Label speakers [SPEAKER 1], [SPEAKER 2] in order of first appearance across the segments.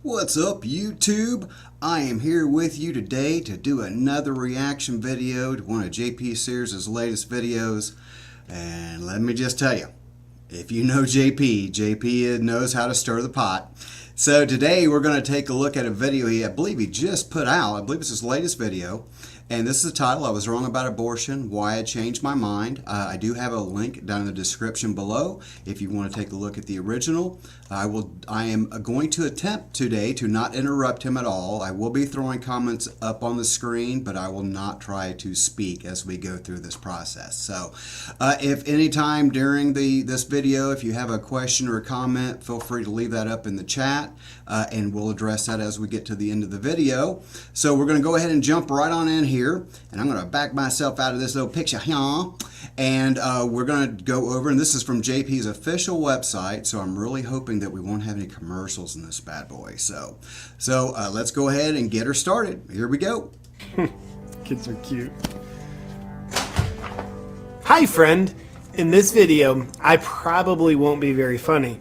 [SPEAKER 1] What's up, YouTube? I am here with you today to do another reaction video to one of Sears' latest videos. And let me just tell you, if you know JP knows how to stir the pot. So today we're going to take a look at a video I believe he just put out. I believe it's his latest video. And this is the title, I Was Wrong About Abortion, Why I Changed My Mind. I do have a link down in the description below if you want to take a look at the original. I am going to attempt today to not interrupt him at all. I will be throwing comments up on the screen, but I will not try to speak as we go through this process. So if any time during this video, if you have a question or a comment, feel free to leave that up in the chat, and we'll address that as we get to the end of the video. So we're going to go ahead and jump right on in here, and I'm going to back myself out of this little picture here, and we're going to go over, and this is from JP's official website, so I'm really hoping that we won't have any commercials in this bad boy. So let's go ahead and get her started. Here we go.
[SPEAKER 2] Kids are cute. Hi friend, in this video I probably won't be very funny,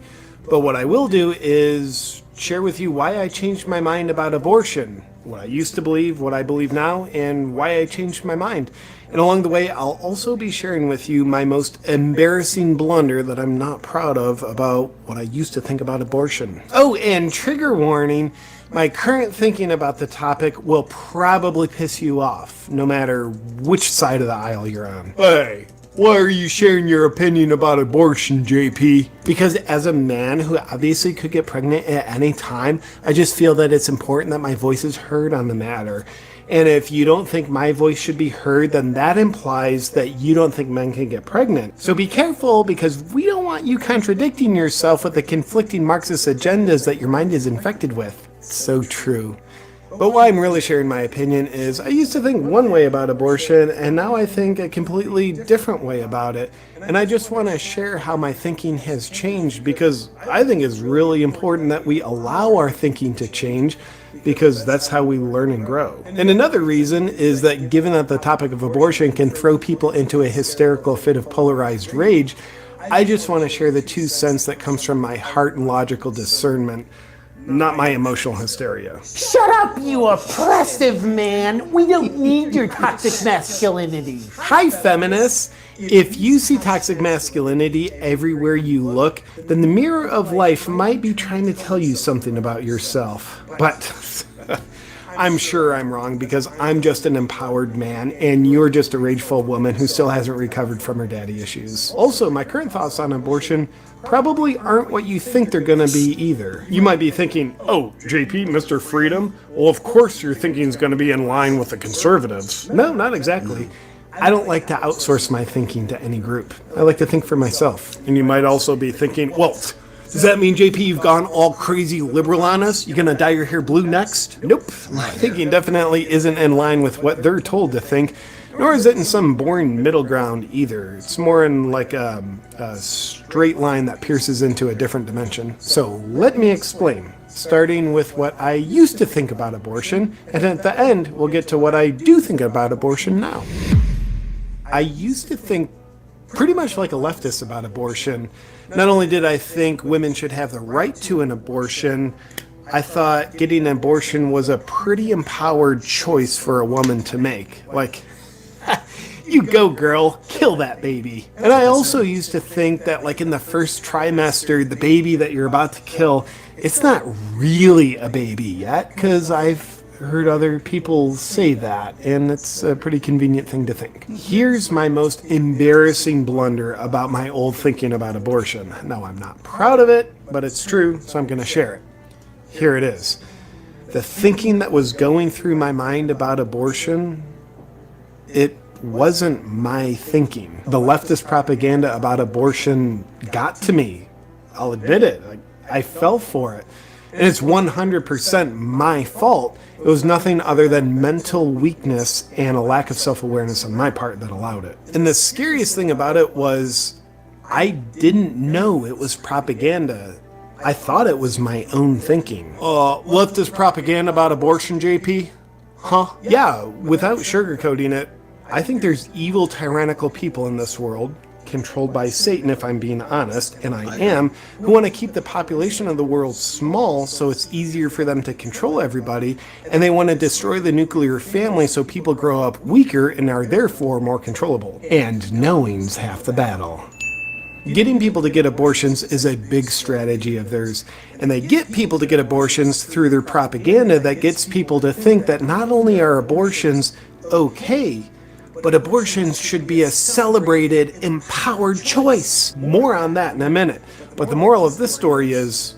[SPEAKER 2] but what I will do is share with you why I changed my mind about abortion, what I used to believe, what I believe now, and why I changed my mind. And along the way, I'll also be sharing with you my most embarrassing blunder that I'm not proud of about what I used to think about abortion. Oh, and trigger warning, my current thinking about the topic will probably piss you off, no matter which side of the aisle you're on. Hey, why are you sharing your opinion about abortion, JP? Because as a man who obviously could get pregnant at any time, I just feel that it's important that my voice is heard on the matter. And if you don't think my voice should be heard, then that implies that you don't think men can get pregnant. So be careful, because we don't want you contradicting yourself with the conflicting Marxist agendas that your mind is infected with. So true. But why I'm really sharing my opinion is I used to think one way about abortion, and now I think a completely different way about it. And I just want to share how my thinking has changed, because I think it's really important that we allow our thinking to change, because that's how we learn and grow. And another reason is that given that the topic of abortion can throw people into a hysterical fit of polarized rage, I just want to share the 2 cents that comes from my heart and logical discernment, not my emotional hysteria.
[SPEAKER 3] Shut up, you oppressive man! We don't need your toxic masculinity.
[SPEAKER 2] Hi, feminists! If you see toxic masculinity everywhere you look, then the mirror of life might be trying to tell you something about yourself. But I'm sure I'm wrong, because I'm just an empowered man and you're just a rageful woman who still hasn't recovered from her daddy issues. Also, my current thoughts on abortion probably aren't what you think they're gonna be either. You might be thinking, oh, JP, Mr. Freedom? Well, of course your thinking's gonna be in line with the conservatives. No, not exactly. I don't like to outsource my thinking to any group. I like to think for myself. And you might also be thinking, well, does that mean, JP, you've gone all crazy liberal on us? You're gonna dye your hair blue next? Nope. My thinking definitely isn't in line with what they're told to think, nor is it in some boring middle ground either. It's more in like a straight line that pierces into a different dimension. So let me explain, starting with what I used to think about abortion, and at the end, we'll get to what I do think about abortion now. I used to think pretty much like a leftist about abortion. Not only did I think women should have the right to an abortion, I thought getting an abortion was a pretty empowered choice for a woman to make. Like, you go girl, kill that baby. And I also used to think that like in the first trimester, the baby that you're about to kill, it's not really a baby yet, because I've heard other people say that, and it's a pretty convenient thing to think. Here's my most embarrassing blunder about my old thinking about abortion. Now, I'm not proud of it, but it's true, so I'm going to share it. Here it is. The thinking that was going through my mind about abortion, it wasn't my thinking. The leftist propaganda about abortion got to me. I'll admit it. I fell for it. And it's 100% my fault. It was nothing other than mental weakness and a lack of self-awareness on my part that allowed it. And the scariest thing about it was I didn't know it was propaganda. I thought it was my own thinking. Leftist propaganda about abortion, JP? Huh? Yeah, without sugarcoating it, I think there's evil, tyrannical people in this world. controlled by Satan, if I'm being honest, and I am, who want to keep the population of the world small so it's easier for them to control everybody, and they want to destroy the nuclear family so people grow up weaker and are therefore more controllable. And knowing's half the battle. Getting people to get abortions is a big strategy of theirs, and they get people to get abortions through their propaganda that gets people to think that not only are abortions okay, but abortions should be a celebrated, empowered choice. More on that in a minute. But the moral of this story is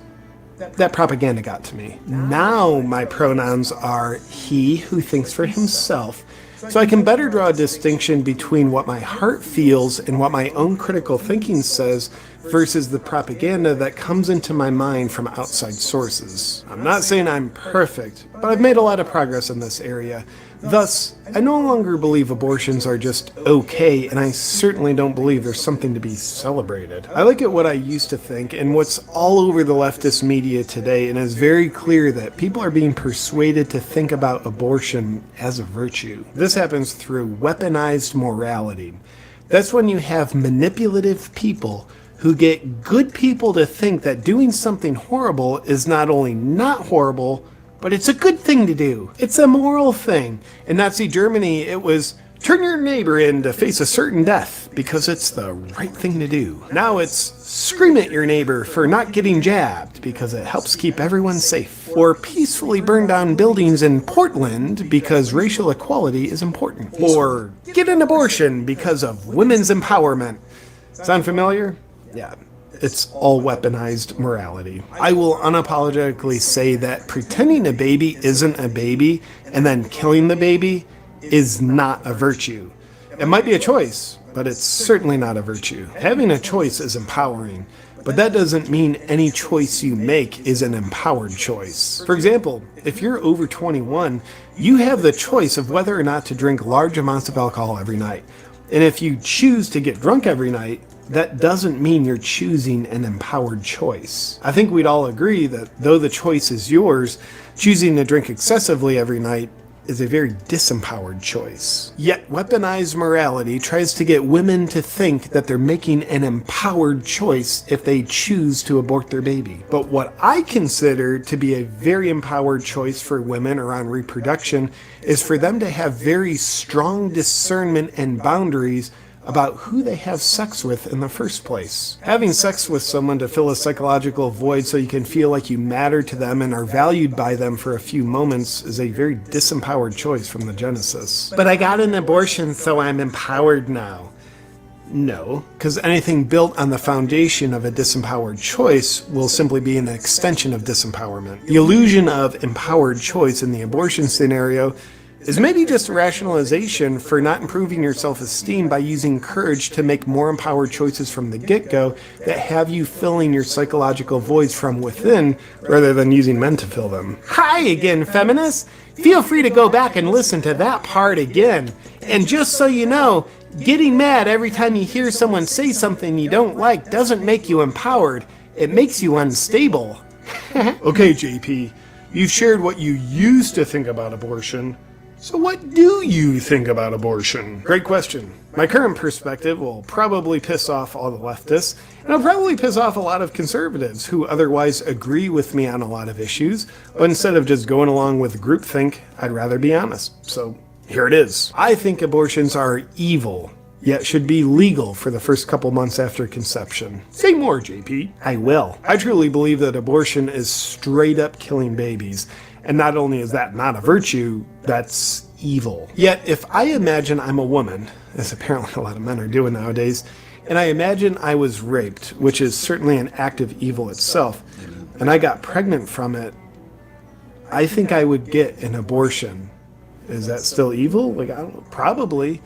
[SPEAKER 2] that propaganda got to me. Now my pronouns are he who thinks for himself, so I can better draw a distinction between what my heart feels and what my own critical thinking says versus the propaganda that comes into my mind from outside sources. I'm not saying I'm perfect, but I've made a lot of progress in this area. Thus, I no longer believe abortions are just okay, and I certainly don't believe there's something to be celebrated. I look at what I used to think and what's all over the leftist media today, and it's very clear that people are being persuaded to think about abortion as a virtue. This happens through weaponized morality. That's when you have manipulative people who get good people to think that doing something horrible is not only not horrible, but it's a good thing to do. It's a moral thing. In Nazi Germany, it was turn your neighbor in to face a certain death because it's the right thing to do. Now it's scream at your neighbor for not getting jabbed because it helps keep everyone safe. Or peacefully burn down buildings in Portland because racial equality is important. Or get an abortion because of women's empowerment. Sound familiar? Yeah. It's all weaponized morality. I will unapologetically say that pretending a baby isn't a baby and then killing the baby is not a virtue. It might be a choice, but it's certainly not a virtue. Having a choice is empowering, but that doesn't mean any choice you make is an empowered choice. For example, if you're over 21, you have the choice of whether or not to drink large amounts of alcohol every night. And if you choose to get drunk every night, that doesn't mean you're choosing an empowered choice. I think we'd all agree that though the choice is yours, choosing to drink excessively every night is a very disempowered choice. Yet weaponized morality tries to get women to think that they're making an empowered choice if they choose to abort their baby. But what I consider to be a very empowered choice for women around reproduction is for them to have very strong discernment and boundaries about who they have sex with in the first place. Having sex with someone to fill a psychological void so you can feel like you matter to them and are valued by them for a few moments is a very disempowered choice from the Genesis. But I got an abortion, so I'm empowered now. No, because anything built on the foundation of a disempowered choice will simply be an extension of disempowerment. The illusion of empowered choice in the abortion scenario is maybe just a rationalization for not improving your self-esteem by using courage to make more empowered choices from the get-go that have you filling your psychological voids from within rather than using men to fill them. Hi again, feminists! Feel free to go back and listen to that part again. And just so you know, getting mad every time you hear someone say something you don't like doesn't make you empowered. It makes you unstable. Okay, JP, you've shared what you used to think about abortion. So what do you think about abortion? Great question. My current perspective will probably piss off all the leftists, and it'll probably piss off a lot of conservatives who otherwise agree with me on a lot of issues, but instead of just going along with groupthink, I'd rather be honest. So here it is. I think abortions are evil, yet should be legal for the first couple months after conception. Say more, JP. I will. I truly believe that abortion is straight up killing babies. And not only is that not a virtue, that's evil. Yet, if I imagine I'm a woman, as apparently a lot of men are doing nowadays, and I imagine I was raped, which is certainly an act of evil itself, and I got pregnant from it, I think I would get an abortion. Is that still evil? Like, I don't know, probably.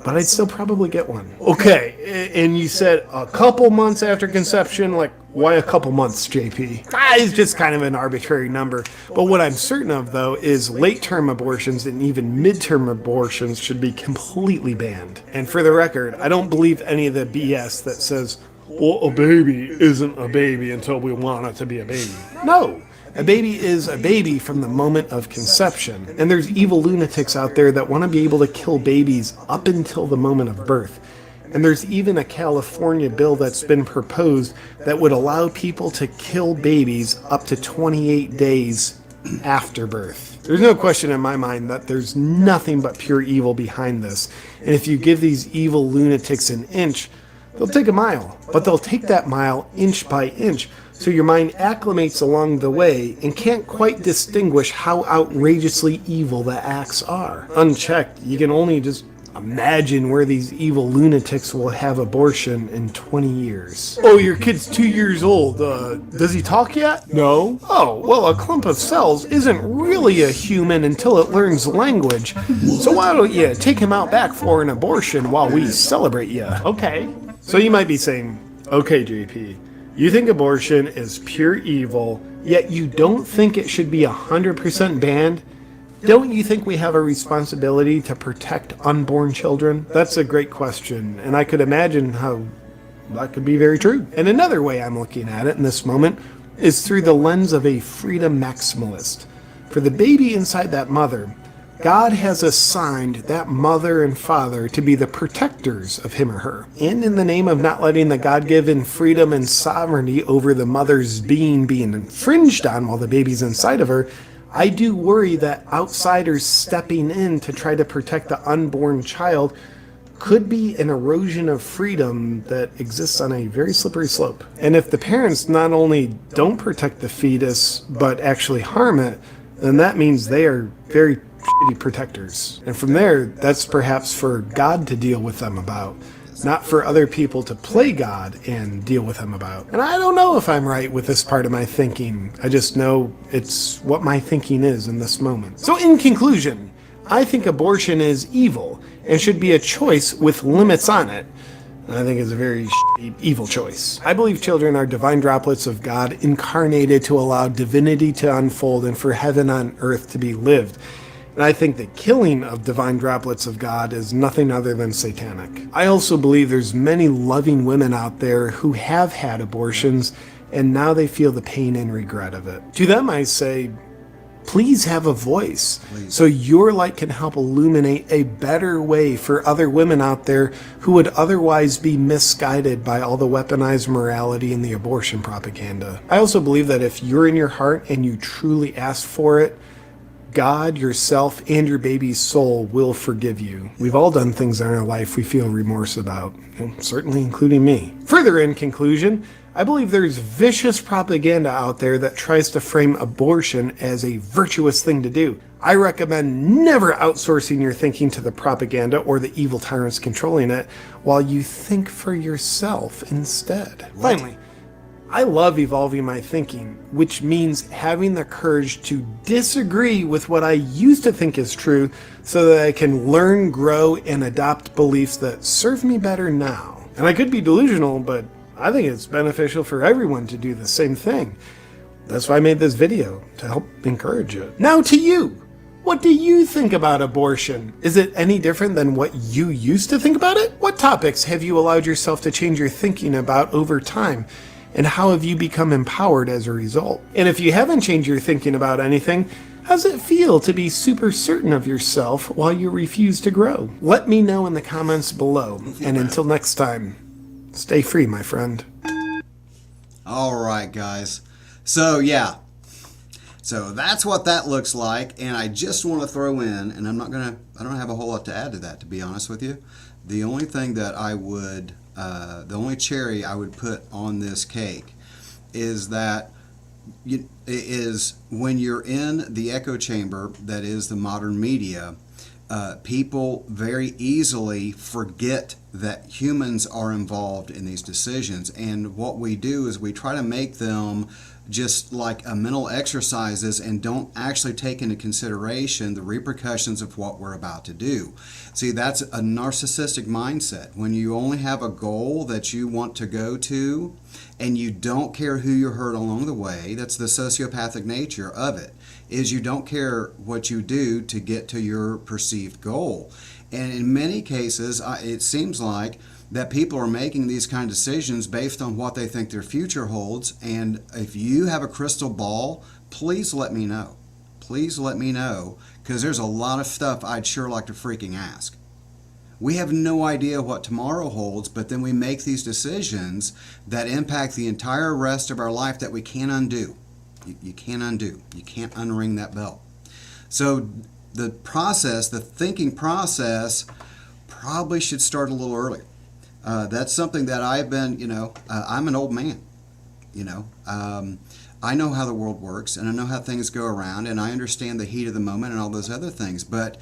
[SPEAKER 2] But I'd still probably get one. Okay, and you said a couple months after conception, like, why a couple months, JP? It's just kind of an arbitrary number. But what I'm certain of, though, is late-term abortions and even mid-term abortions should be completely banned. And for the record, I don't believe any of the BS that says, well, a baby isn't a baby until we want it to be a baby. No. A baby is a baby from the moment of conception. And there's evil lunatics out there that want to be able to kill babies up until the moment of birth. And there's even a California bill that's been proposed that would allow people to kill babies up to 28 days after birth. There's no question in my mind that there's nothing but pure evil behind this. And if you give these evil lunatics an inch, they'll take a mile. But they'll take that mile inch by inch. So your mind acclimates along the way and can't quite distinguish how outrageously evil the acts are. Unchecked, you can only just imagine where these evil lunatics will have abortion in 20 years. Oh, your kid's 2 years old. Does he talk yet? No. Oh, well, a clump of cells isn't really a human until it learns language. So why don't you take him out back for an abortion while we celebrate you? Okay. So you might be saying, okay, JP, you think abortion is pure evil, yet you don't think it should be 100% banned? Don't you think we have a responsibility to protect unborn children? That's a great question, and I could imagine how that could be very true. And another way I'm looking at it in this moment is through the lens of a freedom maximalist. For the baby inside that mother, God has assigned that mother and father to be the protectors of him or her. And in the name of not letting the God-given freedom and sovereignty over the mother's being infringed on while the baby's inside of her, I do worry that outsiders stepping in to try to protect the unborn child could be an erosion of freedom that exists on a very slippery slope. And if the parents not only don't protect the fetus, but actually harm it, then that means they are very shitty protectors. And from there, that's perhaps for God to deal with them about, not for other people to play God and deal with them about. And I don't know if I'm right with this part of my thinking. I just know it's what my thinking is in this moment. So in conclusion, I think abortion is evil and should be a choice with limits on it. I think it's a very evil choice. I believe children are divine droplets of God incarnated to allow divinity to unfold and for heaven on earth to be lived. And I think the killing of divine droplets of God is nothing other than satanic. I also believe there's many loving women out there who have had abortions and now they feel the pain and regret of it. To them I say, please have a voice so your light can help illuminate a better way for other women out there who would otherwise be misguided by all the weaponized morality and the abortion propaganda. I also believe that if you're in your heart and you truly ask for it, God, yourself, and your baby's soul will forgive you. We've all done things in our life we feel remorse about, certainly including me. Further in conclusion, I believe there's vicious propaganda out there that tries to frame abortion as a virtuous thing to do. I recommend never outsourcing your thinking to the propaganda or the evil tyrants controlling it, while you think for yourself instead. Finally, I love evolving my thinking, which means having the courage to disagree with what I used to think is true so that I can learn, grow, and adopt beliefs that serve me better now. And I could be delusional, but I think it's beneficial for everyone to do the same thing. That's why I made this video, to help encourage it. Now to you! What do you think about abortion? Is it any different than what you used to think about it? What topics have you allowed yourself to change your thinking about over time? And how have you become empowered as a result? And if you haven't changed your thinking about anything, how's it feel to be super certain of yourself while you refuse to grow? Let me know in the comments below. And until next time, stay free, my friend.
[SPEAKER 1] All right, guys. So, yeah. So that's what that looks like. And I just want to throw in, and I don't have a whole lot to add to that, to be honest with you. The only thing that I would the only cherry I would put on this cake is that when you're in the echo chamber that is the modern media, people very easily forget that humans are involved in these decisions. And what we do is we try to make them just like a mental exercises and don't actually take into consideration the repercussions of what we're about to do. See, that's a narcissistic mindset. When you only have a goal that you want to go to and you don't care who you hurt along the way, that's the sociopathic nature of it, is you don't care what you do to get to your perceived goal. And in many cases, it seems like that people are making these kind of decisions based on what they think their future holds. And if you have a crystal ball, please let me know. Please let me know, because there's a lot of stuff I'd sure like to freaking ask. We have no idea what tomorrow holds, but then we make these decisions that impact the entire rest of our life that we can't undo. You can't undo. You can't unring that bell. So the process, the thinking process, probably should start a little earlier. That's something that I've been, I'm an old man, I know how the world works, and I know how things go around, and I understand the heat of the moment and all those other things. But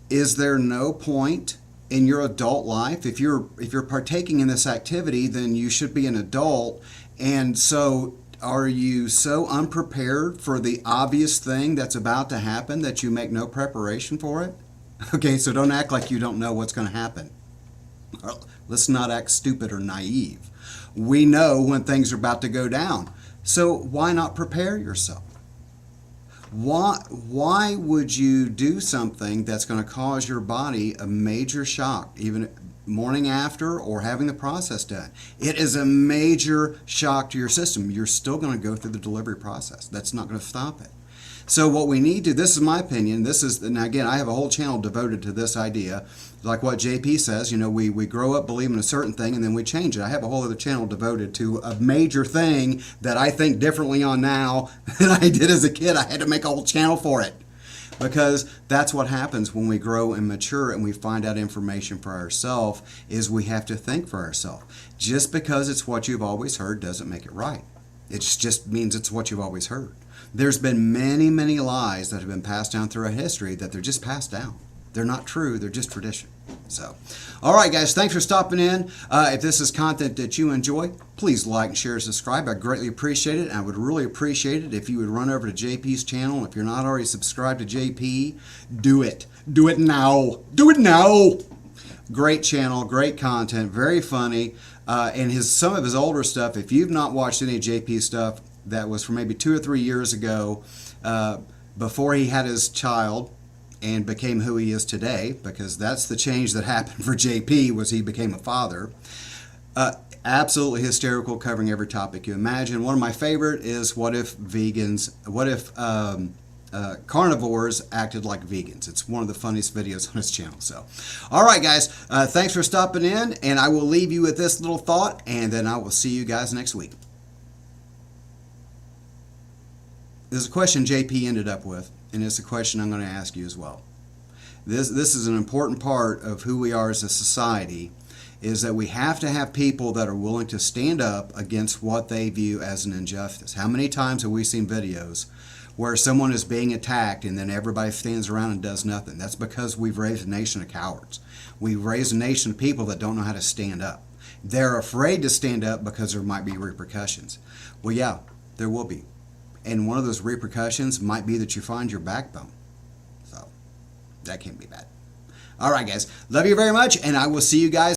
[SPEAKER 1] is there no point in your adult life, if you're partaking in this activity, then you should be an adult? And so are you so unprepared for the obvious thing that's about to happen that you make no preparation for it? Okay, so don't act like you don't know what's going to happen. Let's not act stupid or naive. We know when things are about to go down. So why not prepare yourself? Why would you do something that's going to cause your body a major shock, even morning after or having the process done? It is a major shock to your system. You're still going to go through the delivery process. That's not going to stop it. So what we need to, this is my opinion, and again, I have a whole channel devoted to this idea, like what JP says, we grow up believing a certain thing and then we change it. I have a whole other channel devoted to a major thing that I think differently on now than I did as a kid. I had to make a whole channel for it, because that's what happens when we grow and mature and we find out information for ourselves, is we have to think for ourselves. Just because it's what you've always heard doesn't make it right. It just means it's what you've always heard. There's been many, many lies that have been passed down throughout history that they're just passed down. They're not true. They're just tradition. So, all right, guys, thanks for stopping in. If this is content that you enjoy, please like and share and subscribe. I greatly appreciate it. I would really appreciate it if you would run over to JP's channel. If you're not already subscribed to JP, do it. Do it now. Do it now. Great channel, great content, very funny. And some of his older stuff, if you've not watched any of JP's stuff, that was from maybe 2 or 3 years ago, before he had his child and became who he is today, because that's the change that happened for JP, was he became a father. Absolutely hysterical, covering every topic you imagine. One of my favorite is what if carnivores acted like vegans. It's one of the funniest videos on his channel. So, all right, guys, thanks for stopping in, and I will leave you with this little thought, and then I will see you guys next week. There's a question JP ended up with, and it's a question I'm going to ask you as well. This is an important part of who we are as a society, is that we have to have people that are willing to stand up against what they view as an injustice. How many times have we seen videos where someone is being attacked and then everybody stands around and does nothing? That's because we've raised a nation of cowards. We've raised a nation of people that don't know how to stand up. They're afraid to stand up because there might be repercussions. Well, yeah, there will be. And one of those repercussions might be that you find your backbone. So that can't be bad. All right, guys. Love you very much, and I will see you guys